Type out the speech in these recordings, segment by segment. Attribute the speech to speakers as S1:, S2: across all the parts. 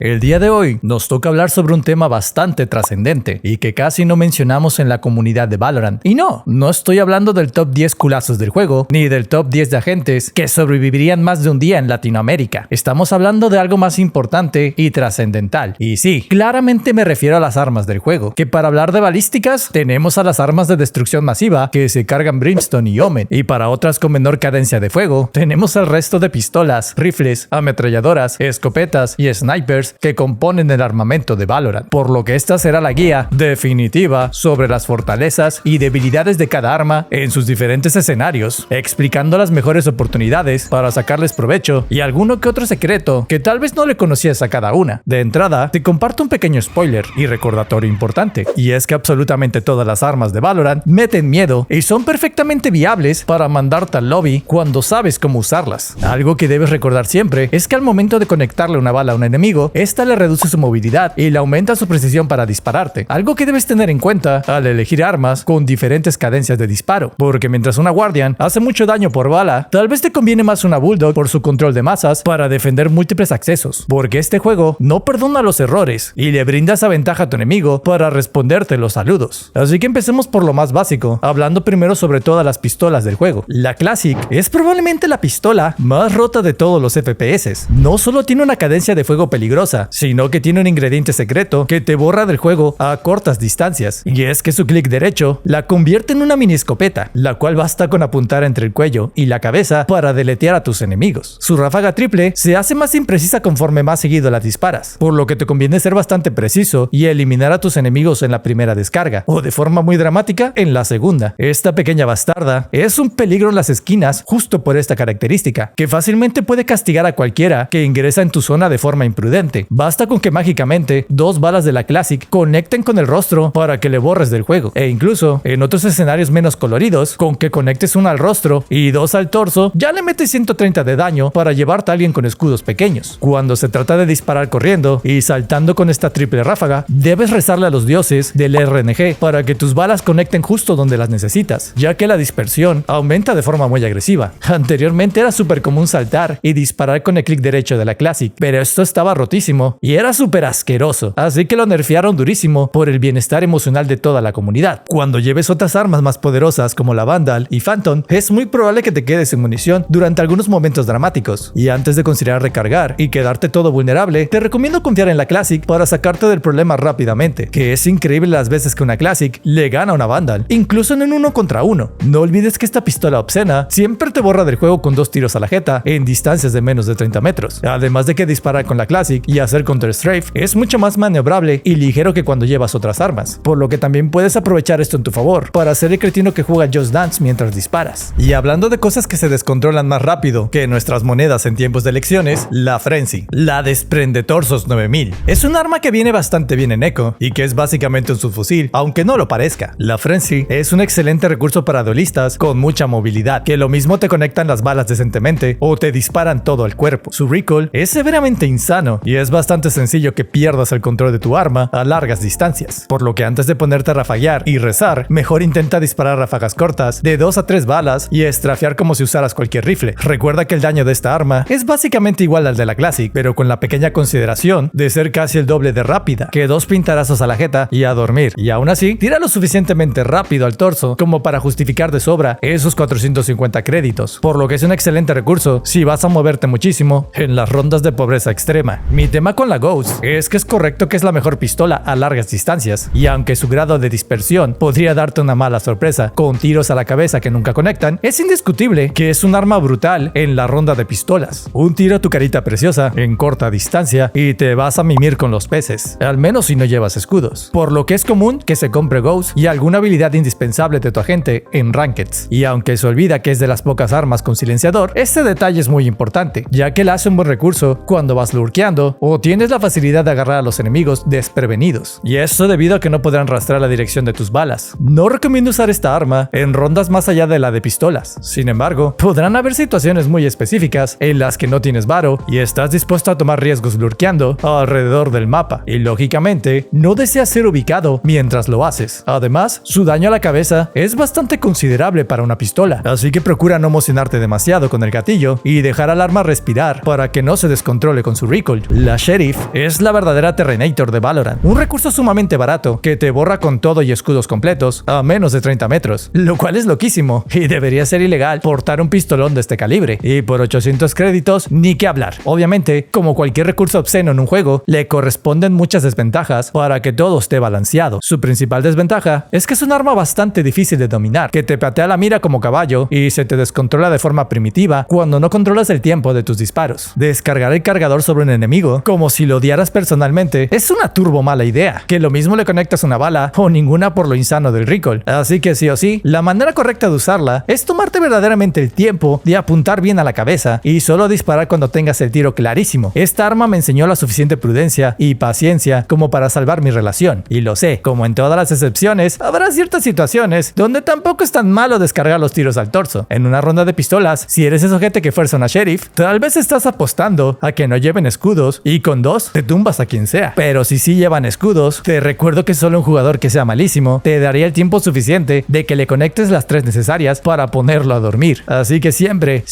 S1: El día de hoy nos toca hablar sobre un tema bastante trascendente y que casi no mencionamos en la comunidad de Valorant. Y no estoy hablando del top 10 culazos del juego, ni del top 10 de agentes que sobrevivirían más de un día en Latinoamérica. Estamos hablando de algo más importante y trascendental. Y sí, claramente me refiero a las armas del juego, que para hablar de balísticas tenemos a las armas de destrucción masiva que se cargan Brimstone y Omen, y para otras con menor cadencia de fuego tenemos el resto de pistolas, rifles, ametralladoras, escopetas y snipers que componen el armamento de Valorant, por lo que esta será la guía definitiva sobre las fortalezas y debilidades de cada arma en sus diferentes escenarios, explicando las mejores oportunidades para sacarles provecho y alguno que otro secreto que tal vez no le conocías a cada una. De entrada, te comparto un pequeño spoiler y recordatorio importante, y es que absolutamente todas las armas de Valorant meten miedo y son perfectamente viables para mandarte al lobby cuando sabes cómo usarlas. Algo que debes recordar siempre es que al momento de conectarle una bala a un enemigo, esta le reduce su movilidad y le aumenta su precisión para dispararte. Algo que debes tener en cuenta al elegir armas con diferentes cadencias de disparo, porque mientras una Guardian hace mucho daño por bala, tal vez te conviene más una Bulldog por su control de masas para defender múltiples accesos, porque este juego no perdona los errores y le brinda esa ventaja a tu enemigo para responderte los saludos. Así que empecemos por lo más básico, hablando primero sobre todas las pistolas del juego. La Classic es probablemente la pistola más rota de todos los FPS. No solo tiene una cadencia de fuego peligrosa, sino que tiene un ingrediente secreto que te borra del juego a cortas distancias, y es que su clic derecho la convierte en una mini escopeta, la cual basta con apuntar entre el cuello y la cabeza para deletear a tus enemigos. Su ráfaga triple se hace más imprecisa conforme más seguido la disparas, por lo que te conviene ser bastante preciso y eliminar a tus enemigos en la primera descarga, o de forma muy dramática en la segunda. Esta pequeña bastarda es un peligro en las esquinas justo por esta característica, que fácilmente puede castigar a cualquiera que ingresa en tu zona de forma imprudente. Basta con que mágicamente 2 balas de la Classic conecten con el rostro para que le borres del juego, e incluso en otros escenarios menos coloridos, con que conectes una al rostro y 2 al torso, ya le metes 130 de daño para llevarte a alguien con escudos pequeños. Cuando se trata de disparar corriendo y saltando con esta triple ráfaga, debes rezarle a los dioses del RNG para que tus balas conecten justo donde las necesitas, ya que la dispersión aumenta de forma muy agresiva. Anteriormente era súper común saltar y disparar con el clic derecho de la Classic, pero esto estaba rotísimo y era súper asqueroso, así que lo nerfearon durísimo por el bienestar emocional de toda la comunidad. Cuando lleves otras armas más poderosas como la Vandal y Phantom, es muy probable que te quedes sin munición durante algunos momentos dramáticos, y antes de considerar recargar y quedarte todo vulnerable, te recomiendo confiar en la Classic para sacarte del problema rápidamente, que es increíble las veces que una Classic le gana a una Vandal, incluso en un 1 contra 1. No olvides que esta pistola obscena siempre te borra del juego con 2 tiros a la jeta en distancias de menos de 30 metros, además de que disparar con la Classic y hacer counter strafe es mucho más maniobrable y ligero que cuando llevas otras armas, por lo que también puedes aprovechar esto en tu favor para ser el cretino que juega Just Dance mientras disparas. Y hablando de cosas que se descontrolan más rápido que nuestras monedas en tiempos de elecciones, la Frenzy, la Desprendetorsos 9000, es un arma que viene bastante bien en eco y que es básicamente un subfusil, aunque no lo parezca. La Frenzy es un excelente recurso para duelistas con mucha movilidad, que lo mismo te conectan las balas decentemente o te disparan todo el cuerpo. Su recoil es severamente insano y es bastante sencillo que pierdas el control de tu arma a largas distancias, por lo que antes de ponerte a rafaguear y rezar, mejor intenta disparar ráfagas cortas de 2 a 3 balas y estrafear como si usaras cualquier rifle. Recuerda que el daño de esta arma es básicamente igual al de la Classic, pero con la pequeña consideración de ser casi el doble de rápida, que 2 pintarazos a la jeta y a dormir, y aún así tira lo suficientemente rápido al torso como para justificar de sobra esos 450 créditos, por lo que es un excelente recurso si vas a moverte muchísimo en las rondas de pobreza extrema. Mi tema con la Ghost es que es correcto que es la mejor pistola a largas distancias, y aunque su grado de dispersión podría darte una mala sorpresa con tiros a la cabeza que nunca conectan, es indiscutible que es un arma brutal en la ronda de pistolas. Un tiro a tu carita preciosa en corta distancia y te vas a mimir con los peces, al menos si no llevas escudos, por lo que es común que se compre Ghost y alguna habilidad indispensable de tu agente en Rankeds, y aunque se olvida que es de las pocas armas con silenciador, este detalle es muy importante, ya que la hace un buen recurso cuando vas lurkeando o tienes la facilidad de agarrar a los enemigos desprevenidos, y esto debido a que no podrán rastrear la dirección de tus balas. No recomiendo usar esta arma en rondas más allá de la de pistolas. Sin embargo, podrán haber situaciones muy específicas en las que no tienes varo y estás dispuesto a tomar riesgos lurkeando alrededor del mapa, y lógicamente no deseas ser ubicado mientras lo haces. Además, su daño a la cabeza es bastante considerable para una pistola, así que procura no emocionarte demasiado con el gatillo y dejar al arma respirar para que no se descontrole con su recoil. La Sheriff es la verdadera Terrenator de Valorant, un recurso sumamente barato que te borra con todo y escudos completos a menos de 30 metros, lo cual es loquísimo y debería ser ilegal portar un pistolón de este calibre, y por 800 créditos ni que hablar. Obviamente, como cualquier recurso obsceno en un juego, le corresponden muchas desventajas para que todo esté balanceado. Su principal desventaja es que es un arma bastante difícil de dominar, que te patea la mira como caballo y se te descontrola de forma primitiva cuando no controlas el tiempo de tus disparos. Descargar el cargador sobre un enemigo, como si lo odiaras personalmente, es una turbo mala idea, que lo mismo le conectas una bala o ninguna por lo insano del recoil. Así que sí o sí, la manera correcta de usarla es tomarte verdaderamente el tiempo de apuntar bien a la cabeza y solo disparar cuando tengas el tiro clarísimo. Esta arma me enseñó la suficiente prudencia y paciencia como para salvar mi relación, y lo sé, como en todas las excepciones, habrá ciertas situaciones donde tampoco es tan malo descargar los tiros al torso. En una ronda de pistolas, si eres ese ojete que fuerza una Sheriff, tal vez estás apostando a que no lleven escudos y con dos te tumbas a quien sea. Pero si sí llevan escudos, te recuerdo que solo un jugador que sea malísimo te daría el tiempo suficiente de que le conectes las 3 necesarias para ponerlo a dormir. Así que siempre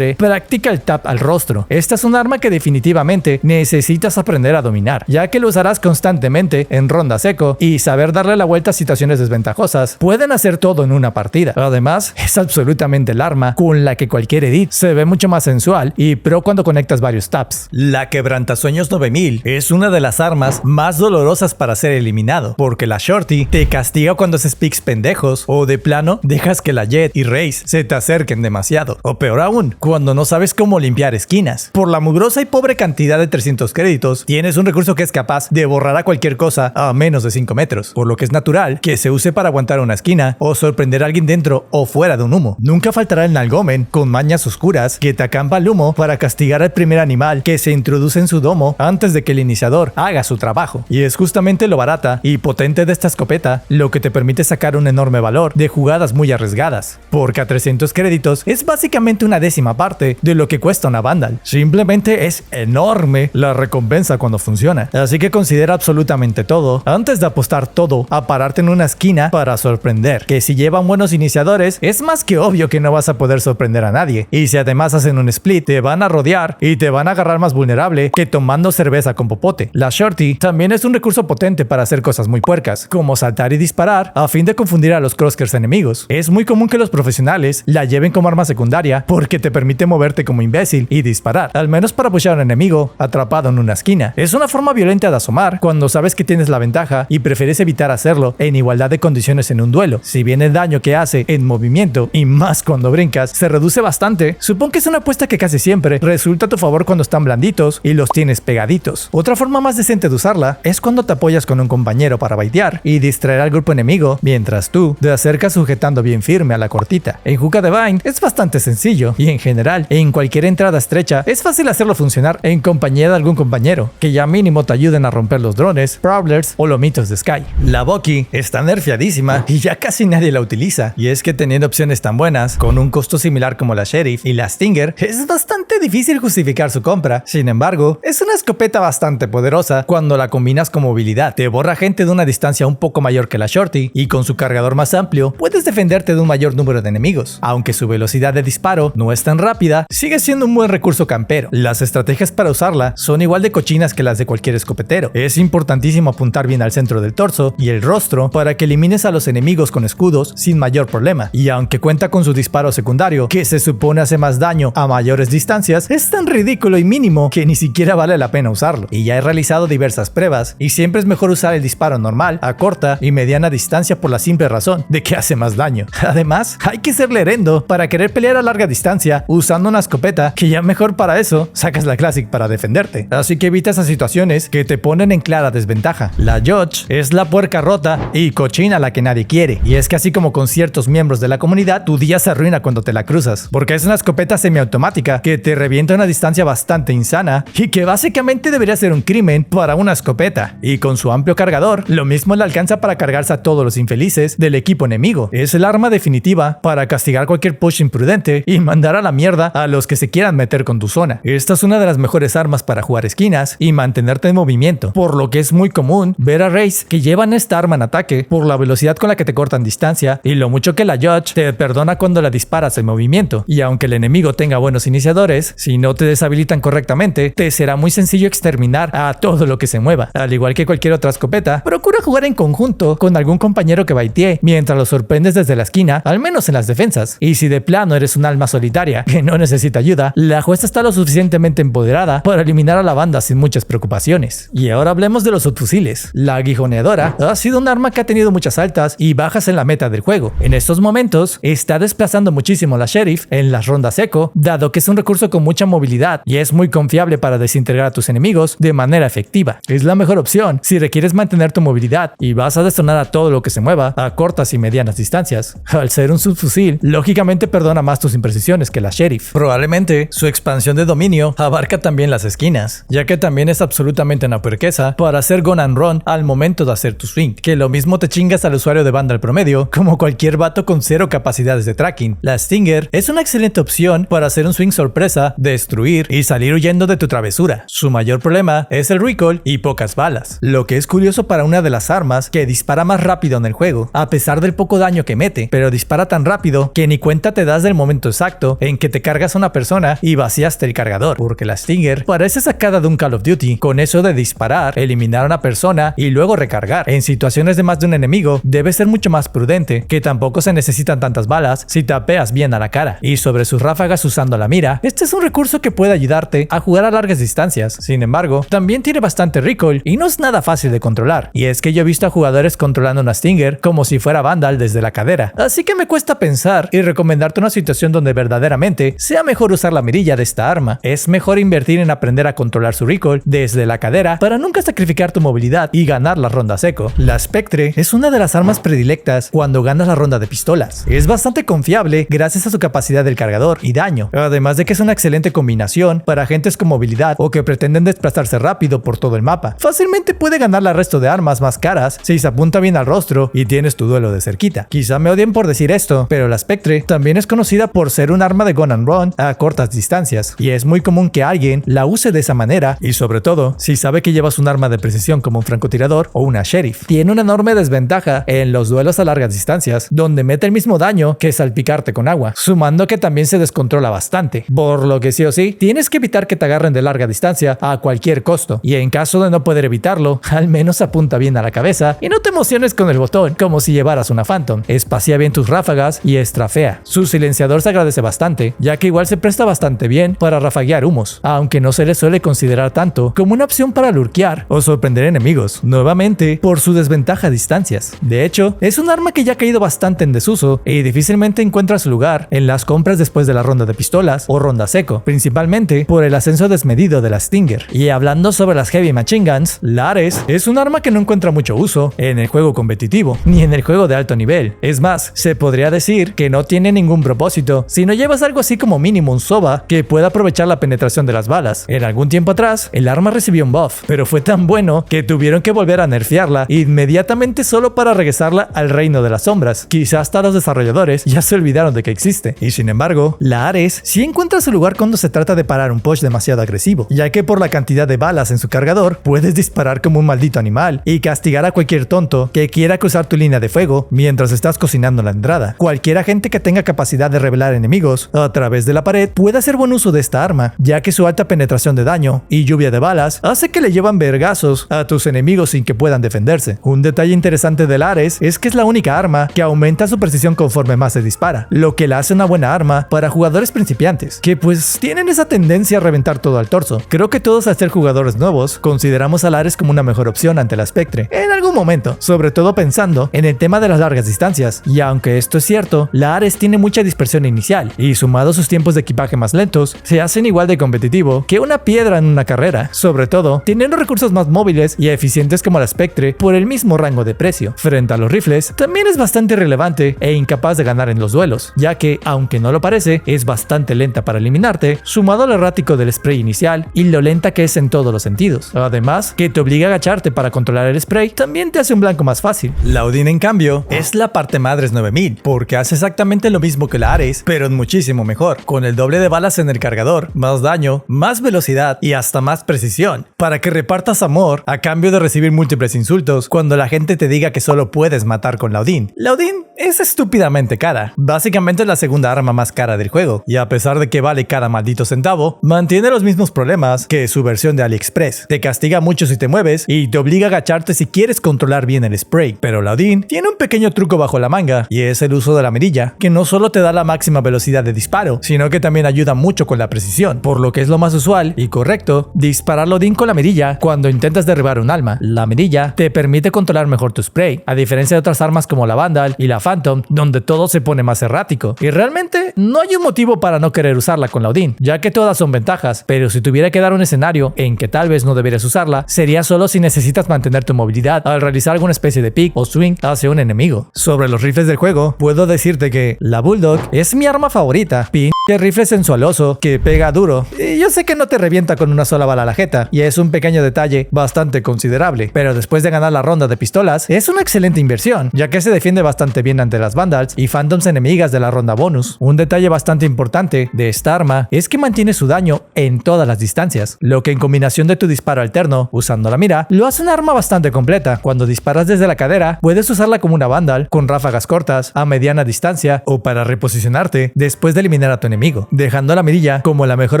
S1: practica el tap al rostro. Esta es un arma que definitivamente necesitas aprender a dominar, ya que lo usarás constantemente en ronda seco, y saber darle la vuelta a situaciones desventajosas pueden hacer todo en una partida. Además, es absolutamente el arma con la que cualquier edit se ve mucho más sensual y pro cuando conectas varios taps. La Quebrantasueños 9000 es una de las armas más dolorosas para ser eliminado, porque la Shorty te castiga cuando haces picks pendejos o de plano dejas que la Jet y Raze se te acerquen demasiado, o peor aún, cuando no sabes cómo limpiar esquinas. Por la mugrosa y pobre cantidad de 300 créditos, tienes un recurso que es capaz de borrar a cualquier cosa a menos de 5 metros, por lo que es natural que se use para aguantar una esquina o sorprender a alguien dentro o fuera de un humo. Nunca faltará el Nalgomen con mañas oscuras que te acampa el humo para castigar al primer animal que se introduce en su domo antes de que el iniciador haga su trabajo. Y es justamente lo barata y potente de esta escopeta lo que te permite sacar un enorme valor de jugadas muy arriesgadas, porque a 300 créditos es básicamente una décima parte de lo que cuesta una Vandal. Simplemente es enorme la recompensa cuando funciona, así que considera absolutamente todo antes de apostar todo a pararte en una esquina para sorprender, que si llevan buenos iniciadores es más que obvio que no vas a poder sorprender a nadie, y si además hacen un split te van a rodear y te van a agarrar más vulnerable que tomando cerveza con popote. La Shorty también es un recurso potente para hacer cosas muy puercas, como saltar y disparar a fin de confundir a los crosskers enemigos. Es muy común que los profesionales la lleven como arma secundaria porque te permite moverte como imbécil y disparar, al menos para pushar a un enemigo atrapado en una esquina. Es una forma violenta de asomar cuando sabes que tienes la ventaja y prefieres evitar hacerlo en igualdad de condiciones en un duelo. Si bien el daño que hace en movimiento, y más cuando brincas, se reduce bastante, supongo que es una apuesta que casi siempre resulta a tu favor cuando están blanditos y los tienes pegaditos. Otra forma más decente de usarla es cuando te apoyas con un compañero para baitear y distraer al grupo enemigo mientras tú te acercas sujetando bien firme a la cortita. En Hookah Divine es bastante sencillo, y en general en cualquier entrada estrecha es fácil hacerlo funcionar en compañía de algún compañero que ya mínimo te ayuden a romper los drones, prowlers o lomitos de Sky. La Bucky está nerfeadísima y ya casi nadie la utiliza, y es que teniendo opciones tan buenas con un costo similar como la Sheriff y la Stinger, es bastante difícil justificar su compra. Sin embargo, es una escopeta bastante poderosa cuando la combinas con movilidad. Te borra gente de una distancia un poco mayor que la Shorty, y con su cargador más amplio puedes defenderte de un mayor número de enemigos. Aunque su velocidad de disparo no es tan rápida, sigue siendo un buen recurso campero. Las estrategias para usarla son igual de cochinas que las de cualquier escopetero. Es importantísimo apuntar bien al centro del torso y el rostro para que elimines a los enemigos con escudos sin mayor problema, y aunque cuenta con su disparo secundario, que se supone hace más daño a mayores distancias, es tan ridículo y mínimo que ni siquiera vale la pena usarlo. Y ya he realizado diversas pruebas y siempre es mejor usar el disparo normal a corta y mediana distancia por la simple razón de que hace más daño. Además, hay que ser lerendo para querer pelear a larga distancia usando una escopeta que ya mejor para eso sacas la Classic para defenderte. Así que evita esas situaciones que te ponen en clara desventaja. La Judge es la puerca rota y cochina la que nadie quiere, y es que así como con ciertos miembros de la comunidad, tu día se arruina cuando te la cruzas, porque es una escopeta semiautomática que te revienta a una distancia bastante insana y que básicamente debería ser un crimen para una escopeta, y con su amplio cargador, lo mismo le alcanza para cargarse a todos los infelices del equipo enemigo. Es el arma definitiva para castigar cualquier push imprudente y mandar a la mierda a los que se quieran meter con tu zona. Esta es una de las mejores armas para jugar esquinas y mantenerte en movimiento, por lo que es muy común ver a Raze que llevan esta arma en ataque por la velocidad con la que te cortan distancia y lo mucho que la Judge te perdona cuando la disparas en movimiento. Y aunque el enemigo tenga buenos iniciadores, si no te deshabilitan correctamente, te será muy sencillo exterminar a todo lo que se mueva. Al igual que cualquier otra escopeta, procura jugar en conjunto con algún compañero que baitee mientras lo sorprendes desde la esquina, al menos en las defensas. Y si de plano eres un alma solitaria que no necesita ayuda, la jueza está lo suficientemente empoderada para eliminar a la banda sin muchas preocupaciones. Y ahora hablemos de los subfusiles. La aguijoneadora ha sido un arma que ha tenido muchas altas y bajas en la meta del juego. En estos momentos está desplazando muchísimo a la Sheriff en las rondas eco, dado que es un recurso con mucha movilidad y es muy confiable para desintegrar a tus enemigos de manera efectiva. Es la mejor opción si requieres mantener tu movilidad y vas a destronar a todo lo que se mueva a cortas y medianas distancias. Al ser un subfusil, lógicamente perdona más tus imprecisiones que la Sheriff. Probablemente su expansión de dominio abarca también las esquinas, ya que también es absolutamente una puerquesa para hacer gun and run al momento de hacer tu swing, que lo mismo te chingas al usuario de banda al promedio como cualquier vato con cero capacidades de tracking. La Stinger es una excelente opción para hacer un swing sorpresa, destruir y salir huyendo de tu travesura. Su mayor problema es el recoil y pocas balas, lo que es curioso para una de las armas que dispara más rápido en el juego, a pesar del poco daño que mete, pero dispara tan rápido que ni cuenta te das del momento exacto en que te cargas a una persona y vaciaste el cargador, porque la Stinger parece sacada de un Call of Duty, con eso de disparar, eliminar a una persona y luego recargar. En situaciones de más de un enemigo, debes ser mucho más prudente, que tampoco se necesitan tantas balas si tapeas bien a la cara. Y sobre sus ráfagas usando la mira, este es un recurso que puede ayudarte a jugar a largas distancias. Sin embargo, también tiene bastante recoil y no es nada fácil de controlar. Y es que yo he visto a jugadores controlando una Stinger como si fuera Vandal desde la cadera. Así que me cuesta pensar y recomendarte una situación donde verdaderamente sea mejor usar la mirilla de esta arma. Es mejor invertir en aprender a controlar su recoil desde la cadera para nunca sacrificar tu movilidad y ganar las rondas eco. La Spectre es una de las armas predilectas cuando ganas la ronda de pistolas. Es bastante confiable gracias a su capacidad del cargador y daño, además de que es una excelente combinación para agentes con movilidad o que pretenden desplazarse rápido por todo el mapa. Fácilmente puede ganar al resto de armas más caras si se apunta bien al rostro y tienes tu duelo de cerquita. Quizá me odien por decir esto, pero la Spectre también es conocida por ser un arma de gun and run a cortas distancias, y es muy común que alguien la use de esa manera, y sobre todo si sabe que llevas un arma de precisión como un francotirador o una Sheriff. Tiene una enorme desventaja en los duelos a largas distancias, donde mete el mismo daño que salpicarte con agua, sumando que también se descontrola bastante, por lo que sí o sí, tienes que evitar que te agarren de larga distancia a cualquier costo, y en caso de no poder evitarlo, al menos apunta bien a la cabeza y no te emociones con el botón como si llevaras una Phantom. Espacía bien tus ráfagas y estrafea. Su silenciador se agradece bastante, ya que igual se presta bastante bien para rafaguear humos, aunque no se le suele considerar tanto como una opción para lurkear o sorprender enemigos, nuevamente por su desventaja a distancias. De hecho, es un arma que ya ha caído bastante en desuso y difícilmente encuentra su lugar en las compras después de la ronda de pistolas o ronda seco, principalmente por el ascenso desmedido de la Stinger. Y hablando sobre las Heavy Machine Guns, la Ares es un arma que no encuentra mucho uso en el juego competitivo, ni en el juego de alto nivel. Es más, se podría decir que no tiene ningún propósito si no llevas algo así como mínimo un SOBA que pueda aprovechar la penetración de las balas. En algún tiempo atrás, el arma recibió un buff, pero fue tan bueno que tuvieron que volver a nerfearla inmediatamente solo para regresarla al reino de las sombras. Quizás hasta los desarrolladores ya se olvidaron de que existe. Y sin embargo, la Ares sí encuentra su lugar cuando se trata de parar un push demasiado agresivo, ya que por la cantidad de balas en su cargador, puedes disparar como un maldito animal y castigar a cualquier tonto que quiera cruzar tu línea de fuego mientras estás cocinando la entrada. Cualquier agente que tenga capacidad de revelar enemigos a través de la pared puede hacer buen uso de esta arma, ya que su alta penetración de daño y lluvia de balas hace que le llevan vergazos a tus enemigos sin que puedan defenderse. Un detalle interesante del Ares es que es la única arma que aumenta su precisión conforme más se dispara, lo que la hace una buena arma para jugadores principiantes, que pues tienen esa tendencia a reventar todo al torso. Creo que todos al ser jugadores nuevos consideramos al Ares como una mejor opción ante la Spectre en algún momento, sobre todo pensando en el tema de las largas distancias. Y aunque esto es cierto, la Ares tiene mucha dispersión inicial y sumado a sus tiempos de equipaje más lentos, se hacen igual de competitivo que una piedra en una carrera, sobre todo teniendo recursos más móviles y eficientes como la Spectre por el mismo rango de precio. Frente a los rifles, también es bastante irrelevante e incapaz de ganar en los duelos, ya que, aunque no lo parece, es bastante lenta para eliminarte, sumado al errático del spray inicial y lo lenta que es en todos los sentidos. Además, que te obliga a agacharte para controlar el spray, también te hace un blanco más fácil. La Odin, en cambio, es la parte madres 9000, porque hace exactamente lo mismo que la Ares, pero en muchísimo mejor, con el doble de balas en el cargador, más daño, más velocidad y hasta más precisión, para que repartas amor a cambio de recibir múltiples insultos cuando la gente te diga que solo puedes matar con la Odin. La Odin es estúpidamente cara. Básicamente es la segunda arma más cara del juego, y a pesar de que vale cada maldito centavo, mantiene los mismos problemas que su versión de AliExpress. Te castiga mucho si te mueves y te obliga a agacharte si quieres controlar bien el spray. Pero la Odin tiene un pequeño truco bajo la manga, y es el uso de la mirilla, que no solo te da la máxima velocidad de disparo, sino que también ayuda mucho con la precisión, por lo que es lo más usual y correcto disparar la Odin con la mirilla cuando intentas derribar un alma. La mirilla te permite controlar mejor tu spray, a diferencia de otras armas como la Vandal y la Phantom, donde todo se pone más errático. Y realmente no hay un motivo para no querer usarla con la Odin, ya que todas son ventajas, pero si tuviera que dar un escenario en que tal vez no deberías usarla, sería solo si necesitas mantener tu movilidad al realizar alguna especie de pick o swing hacia un enemigo. Sobre los rifles del juego, puedo decirte que la Bulldog es mi arma favorita. Pinche rifle sensualoso que pega duro. Y yo sé que no te revienta con una sola bala a la jeta, y es un pequeño detalle bastante considerable, pero después de ganar la ronda de pistolas, es una excelente inversión, ya que se defiende bastante bien ante las Vandals y Phantoms enemigas de la ronda bonus. Un detalle bastante importante de esta arma es que mantiene su daño en todas las distancias, lo que en combinación de tu disparo alterno, usando la mira, lo hace una arma bastante completa. Cuando disparas desde la cadera, puedes usarla como una Vandal, con ráfagas cortas, a mediana distancia o para reposicionarte después de eliminar a tu enemigo, dejando la mirilla como la mejor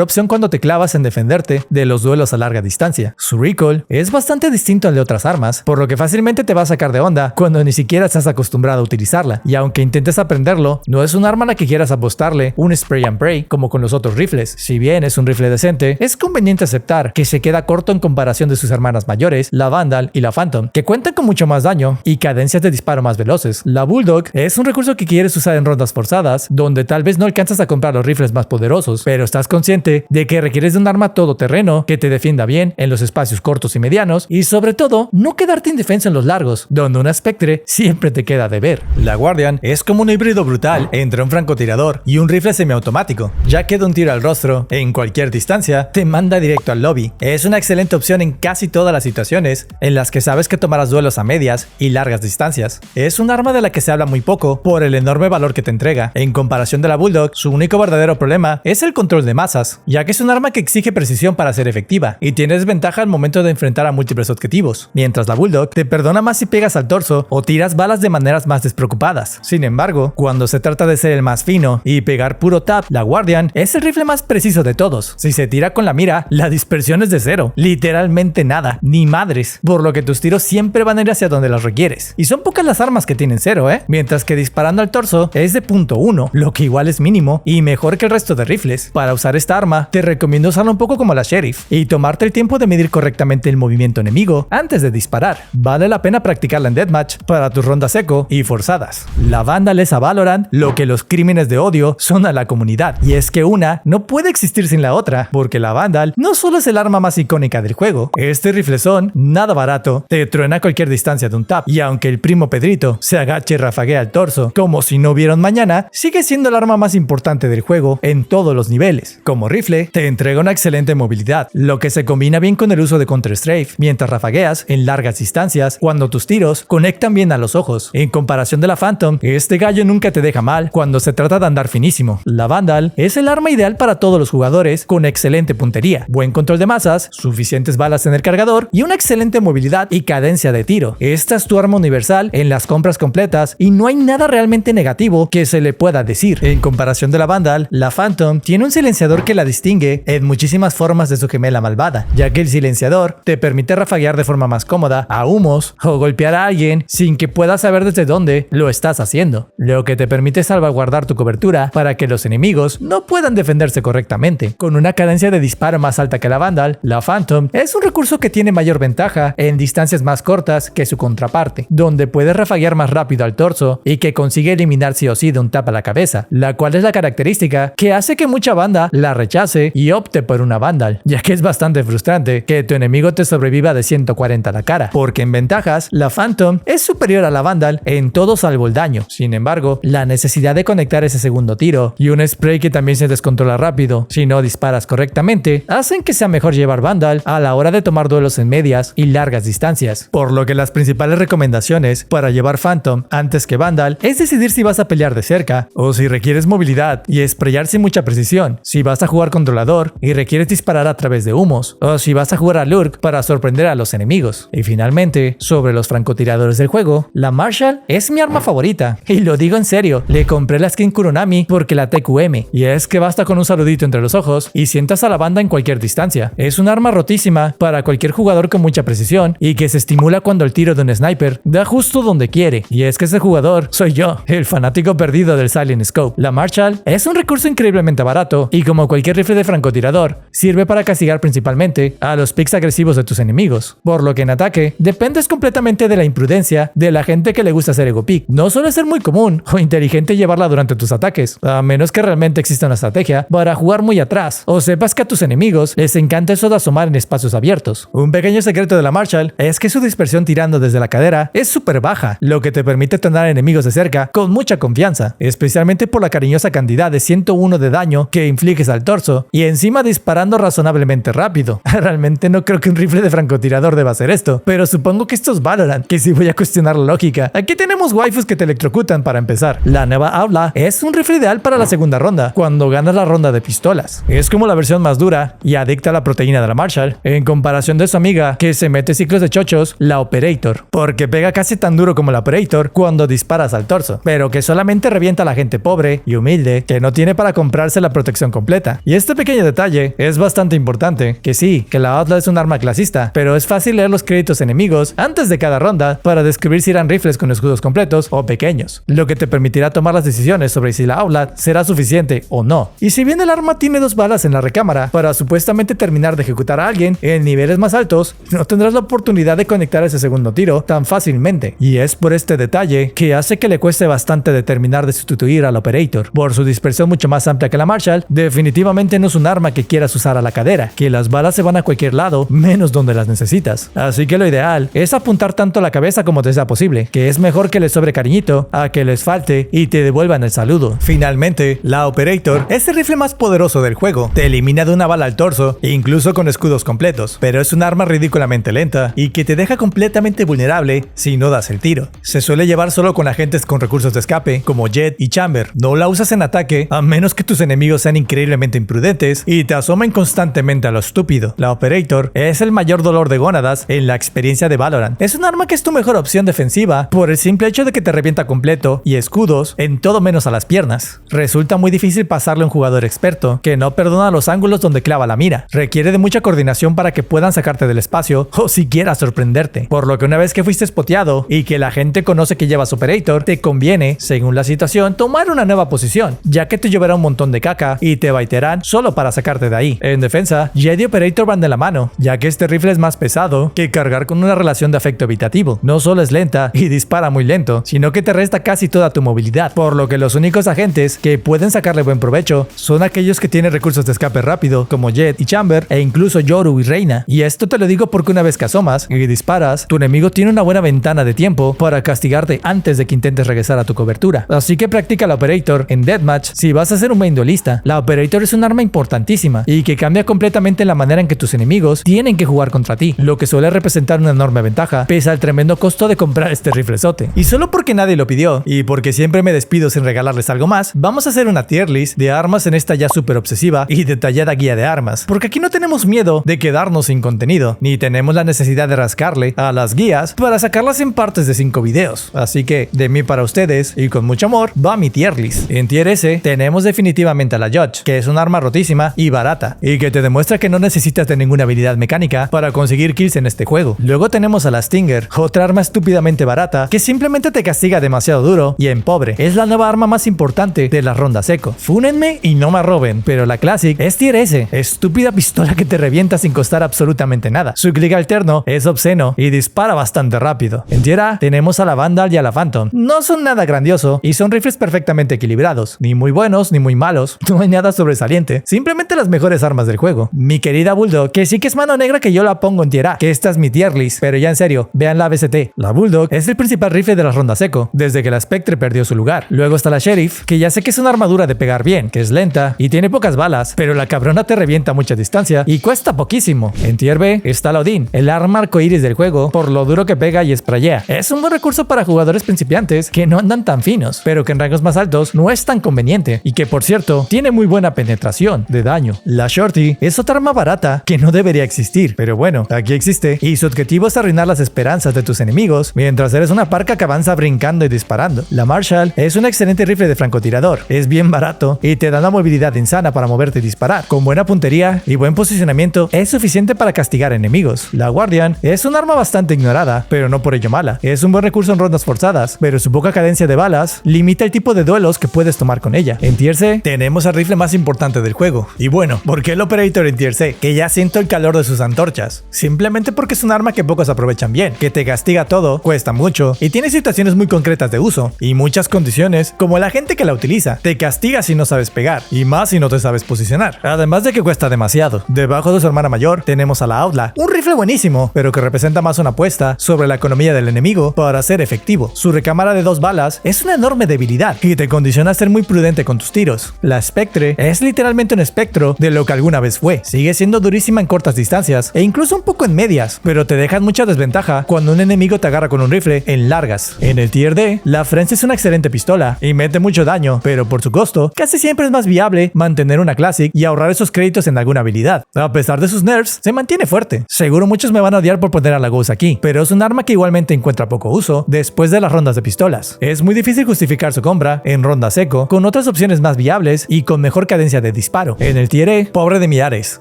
S1: opción cuando te clavas en defenderte de los duelos a larga distancia. Su recoil es bastante distinto al de otras armas, por lo que fácilmente te va a sacar de onda cuando ni siquiera estás acostumbrado a utilizarla, y aunque intentes aprenderlo, no es un arma a la que quieras apostarle un spray and pray como con los otros rifles. Si bien es un rifle decente, es conveniente aceptar que se queda corto en comparación de sus hermanas mayores, la Vandal y la Phantom, que cuentan con mucho más daño y cadencias de disparo más veloces. La Bulldog es un recurso que quieres usar en rondas forzadas, donde tal vez no alcanzas a comprar los rifles más poderosos, pero estás consciente de que requieres de un arma todoterreno que te defienda bien en los espacios cortos y medianos, y sobre todo, no quedarte indefenso en los largos, donde una Spectre siempre te queda de ver. La Guardian es como un híbrido brutal entre un francotirador y un rifle semiautomático, ya que de un tiro al rostro, en cualquier distancia, te manda directo al lobby. Es una excelente opción en casi todas las situaciones en las que sabes que tomarás duelos a medias y largas distancias. Es un arma de la que se habla muy poco por el enorme valor que te entrega. En comparación de la Bulldog, su único verdadero problema es el control de masas, ya que es un arma que exige precisión para ser efectiva y tiene desventaja al momento de enfrentar a múltiples objetivos, mientras la Bulldog te perdona más si pegas al torso o tiras balas de maneras más despreocupadas. Sin embargo, cuando se trata de ser el más fino y pegar puro tap, la Guardian es el rifle más preciso de todos. Si se tira con la mira, la dispersión es de cero, literalmente nada, ni madres, por lo que tus tiros siempre van a ir hacia donde las requieres. Y son pocas las armas que tienen cero, mientras que disparando al torso es de .1, lo que igual es mínimo y mejor que el resto de rifles. Para usar esta arma, te recomiendo usarla un poco como la Sheriff y tomarte el tiempo de medir correctamente el movimiento enemigo antes de disparar. Vale la pena practicarla en Deathmatch para tus rondas eco y forzadas. La Vandal es a Valorant lo que los crímenes de odio son a la comunidad, y es que una no puede existir sin la otra, porque la Vandal no solo es el arma más icónica del juego, este riflezón, nada barato, te truena a cualquier distancia de un tap, y aunque el primo Pedrito se agache y rafaguea el torso como si no hubiera un mañana, sigue siendo el arma más importante del juego en todos los niveles. Como rifle, te entrega una excelente movilidad, lo que se combina bien con el uso de Counter-Strafe, mientras rafagueas en largas distancias cuando tus tiros conectan bien a los ojos. En comparación de la Phantom, este gallo nunca te deja mal cuando se trata de andar finísimo. La Vandal es el arma ideal para todos los jugadores con excelente puntería, buen control de masas, suficientes balas en el cargador y una excelente movilidad y cadencia de tiro. Esta es tu arma universal en las compras completas y no hay nada realmente negativo que se le pueda decir. En comparación de la Vandal, la Phantom tiene un silenciador que la distingue en muchísimas formas de su gemela malvada, ya que el silenciador te permite rafaguear de forma más cómoda a humos o golpear a alguien sin que puedas saber desde dónde lo estás haciendo, lo que te permite salvaguardar tu cobertura para que los enemigos no puedan defenderse correctamente. Con una cadencia de disparo más alta que la Vandal, la Phantom es un recurso que tiene mayor ventaja en distancias más cortas que su contraparte, donde puedes rafaguear más rápido al torso y que consigue eliminar sí o sí de un tap a la cabeza, la cual es la característica que hace que mucha banda la rechace y opte por una Vandal, ya que es bastante frustrante que tu enemigo te sobreviva de 140 a la cara, porque en ventajas, la Phantom es superior a la Vandal en todo salvo el daño. Sin embargo, la necesidad de conectar ese segundo tiro y un spray que también se descontrola rápido si no disparas correctamente, hacen que sea mejor llevar Vandal a la hora de tomar duelos en medias y largas distancias, por lo que las principales recomendaciones para llevar Phantom antes que Vandal es decidir si vas a pelear de cerca o si requieres movilidad y sprayar sin mucha precisión, si vas a jugar controlador y requieres disparar a través de humos, o si vas a jugar a Lurk para sorprender a los enemigos. Y finalmente, sobre los francotiradores del juego, la Marshall es mi arma favorita favorita. Y lo digo en serio, le compré la skin Kuronami porque la TQM. Y es que basta con un saludito entre los ojos y sientas a la banda en cualquier distancia. Es un arma rotísima para cualquier jugador con mucha precisión y que se estimula cuando el tiro de un sniper da justo donde quiere. Y es que ese jugador soy yo, el fanático perdido del Silent Scope. La Marshall es un recurso increíblemente barato y como cualquier rifle de francotirador, sirve para castigar principalmente a los picks agresivos de tus enemigos. Por lo que en ataque, dependes completamente de la imprudencia de la gente que le gusta hacer ego pick. No suele ser muy común o inteligente llevarla durante tus ataques, a menos que realmente exista una estrategia para jugar muy atrás o sepas que a tus enemigos les encanta eso de asomar en espacios abiertos. Un pequeño secreto de la Marshall es que su dispersión tirando desde la cadera es súper baja, lo que te permite tener enemigos de cerca con mucha confianza, especialmente por la cariñosa cantidad de 101 de daño que infliges al torso y encima disparando razonablemente rápido. Realmente no creo que un rifle de francotirador deba hacer esto, pero supongo que esto es Valorant, que si voy a cuestionar la lógica. Aquí tenemos waifus que te electrocutan para empezar. La nueva Aula es un rifle ideal para la segunda ronda, cuando ganas la ronda de pistolas. Es como la versión más dura y adicta a la proteína de la Marshall, en comparación de su amiga que se mete ciclos de chochos, la Operator, porque pega casi tan duro como la Operator cuando disparas al torso, pero que solamente revienta a la gente pobre y humilde que no tiene para comprarse la protección completa. Y este pequeño detalle es bastante importante, que sí, que la Outlaw es un arma clasista, pero es fácil leer los créditos enemigos antes de cada ronda para describir si eran rifles con escudos completos o pequeños, lo que te permitirá tomar las decisiones sobre si la Outlaw será suficiente o no. Y si bien el arma tiene 2 balas en la recámara para supuestamente terminar de ejecutar a alguien en niveles más altos, no tendrás la oportunidad de conectar ese segundo tiro tan fácilmente. Y es por este detalle que hace que le cueste bastante determinar de sustituir al Operator. Por su dispersión mucho más amplia que la Marshall, definitivamente no es un arma que quieras usar a la cadera, que las balas se van a cualquier lado, menos donde las necesitas. Así que lo ideal es apuntar tanto a la cabeza como te sea posible, que es mejor que les sobre cariñito a que les falte y te devuelvan el saludo. Finalmente, la Operator es el rifle más poderoso del juego. Te elimina de una bala al torso, incluso con escudos completos, pero es un arma ridículamente lenta y que te deja completamente vulnerable si no das el tiro. Se suele llevar solo con agentes con recursos de escape, como Jet y Chamber. No la usas en ataque, a menos que tus enemigos sean increíblemente imprudentes y te asomen constantemente a lo estúpido. La Operator es el mayor dolor de gónadas en la experiencia de Valorant. Es un arma que es tu mejor opción defensiva por el simple hecho de que te revienta completo y escudos en todo menos a las piernas. Resulta muy difícil pasarle a un jugador experto que no perdona los ángulos donde clava la mira. Requiere de mucha coordinación para que puedan sacarte del espacio o siquiera sorprenderte. Por lo que una vez que fuiste spoteado y que la gente conoce que llevas Operator, te conviene, según la situación, tomar una nueva posición, ya que te lloverá un montón de caca y te baitearán solo para sacarte de ahí. En defensa, Jet y Operator van de la mano, ya que este rifle es más pesado que cargar con una relación de afecto evitativo. No solo es lenta y dispara muy lento, sino que te resta casi toda tu movilidad, por lo que los únicos agentes que pueden sacarle buen provecho son aquellos que tienen recursos de escape rápido, como Jet y Chamber, e incluso Yoru y Reina. Y esto te lo digo porque una vez que asomas y disparas, tu enemigo tiene una buena ventana de tiempo para castigarte antes de que intentes regresar a tu cobertura. Así que practica la Operator en Deathmatch si vas a ser un main duelista. La Operator es un arma importantísima y que cambia completamente la manera en que tus enemigos tienen que jugar contra ti, lo que suele representar una enorme ventaja, pese al tremendo costo de comprar este riflezote. Y solo porque nadie lo pidió, y porque siempre me despido sin regalarles algo más, vamos a hacer una tier list de armas en esta ya súper obsesiva y detallada guía de armas, porque aquí no tenemos miedo de quedarnos sin contenido, ni tenemos la necesidad de rascarle a las guías para sacarlas en partes de 5 videos. Así que, de mí para ustedes, y con mucho amor, va mi tier list. En tier S, tenemos definitivamente a la Judge, que es un arma rotísima y barata, y que te demuestra que no necesitas de ninguna habilidad mecánica para conseguir kills en este juego. Luego tenemos a la Stinger, otra arma estúpidamente barata, que simplemente te castiga demasiado duro y en pobre. Es la nueva arma más importante de la ronda seco. Fúnenme y no me roben, pero la Classic es tier S, estúpida pistola que te revienta sin costar absolutamente nada. Su clic alterno es obsceno y dispara bastante rápido. En tier A tenemos a la Vandal y a la Phantom. No son nada grandioso y son rifles perfectamente equilibrados, ni muy buenos ni muy malos. No hay nada sobresaliente, simplemente las mejores armas del juego. Mi querida Bulldog, que sí que es mano negra que yo la pongo en tier A, que esta es mi tier list, pero ya en serio, vean la BST. La Bulldog es el principal rifle de la ronda seco, desde que la Spectre perdió su lugar. Luego está la Sheriff, que ya sé que es una armadura de pegar bien, que es lenta y tiene pocas balas, pero la cabrona te revienta a mucha distancia y cuesta poquísimo. En tier B está la Odin, el arma arcoiris del juego, por lo duro que pega y sprayea. Es un buen recurso para jugadores principiantes que no andan tan finos, pero que en rangos más altos no es tan conveniente, y que por cierto, tiene muy buena penetración de daño. La Shorty es otra arma barata que no debería existir, pero bueno, aquí existe, y su objetivo es arruinar las esperanzas de tus enemigos mientras eres una parca que avanza brincando y disparando. La Marshall es un excelente rifle de francotirador, es bien barato y te da una movilidad insana para moverte y disparar. Con buena puntería y buen posicionamiento es suficiente para castigar enemigos. La Guardian es un arma bastante ignorada, pero no por ello mala. Es un buen recurso en rondas forzadas, pero su poca cadencia de balas limita el tipo de duelos que puedes tomar con ella. En Tier C tenemos al rifle más importante del juego. Y bueno, ¿por qué el Operator en Tier C? Que ya siento el calor de sus antorchas. Simplemente porque es un arma que pocos aprovechan bien, que te castiga todo, cuesta mucho y tiene situaciones muy concretas de uso y muchas condiciones, como la gente que la utiliza. Te castiga si no sabes pegar y más si no te sabes posicionar. Además de que cuesta demasiado. Debajo de su hermana mayor tenemos a la Outlaw, un rifle buenísimo, pero que representa más una apuesta sobre la economía del enemigo para ser efectivo. Su recámara de 2 balas es una enorme debilidad y te condiciona a ser muy prudente con tus tiros. La Spectre es literalmente un espectro de lo que alguna vez fue. Sigue siendo durísima en cortas distancias e incluso un poco en medias, pero te dejan mucha desventaja cuando un enemigo te agarra con un rifle en largas. En el Tier D, la Frenzy es una excelente pistola y mete mucho daño, pero por su costo, casi siempre es más viable mantener una Classic y ahorrar esos créditos en alguna habilidad. A pesar de sus nerfs, se mantiene fuerte. Seguro muchos me van a odiar por poner a la Ghost aquí, pero es un arma que igualmente encuentra poco uso después de las rondas de pistolas. Es muy difícil justificar su compra en ronda seco, con otras opciones más viables y con mejor cadencia de disparo. En el Tier E, pobre de mi Ares,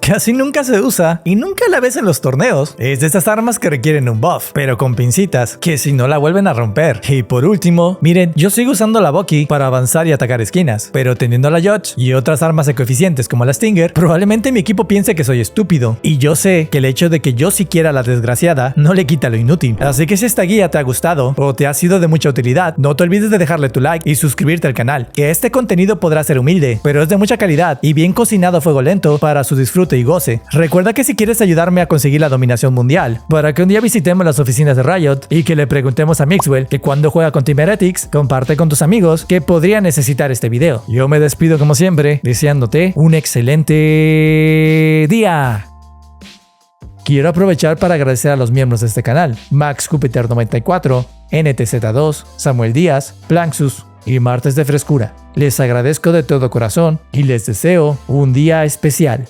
S1: casi nunca se usa y nunca la ves en los torneos. Es de estas armas que requieren un buff, pero con pincitas, que si no la vuelven a romper. Y por último, miren, yo sigo usando la Bucky para avanzar y atacar esquinas, pero teniendo la Judge y otras armas ecoeficientes como la Stinger, probablemente mi equipo piense que soy estúpido. Y yo sé que el hecho de que yo siquiera la desgraciada no le quita lo inútil. Así que si esta guía te ha gustado o te ha sido de mucha utilidad, no te olvides de dejarle tu like y suscribirte al canal, que este contenido podrá ser humilde, pero es de mucha calidad y bien cocinado a fuego lento para su disfrute y goce. Recuerda que si quieres ayudarme a conseguir la dominación mundial, para que un día visitemos las oficinas de Riot y que le preguntemos a Mixwell que cuando juega con Team Heretics, comparte con tus amigos que podrían necesitar este video. Yo me despido como siempre, deseándote un excelente día. Quiero aprovechar para agradecer a los miembros de este canal: Max Jupiter 94, NTZ2, Samuel Díaz, Planxus y Martes de Frescura. Les agradezco de todo corazón y les deseo un día especial.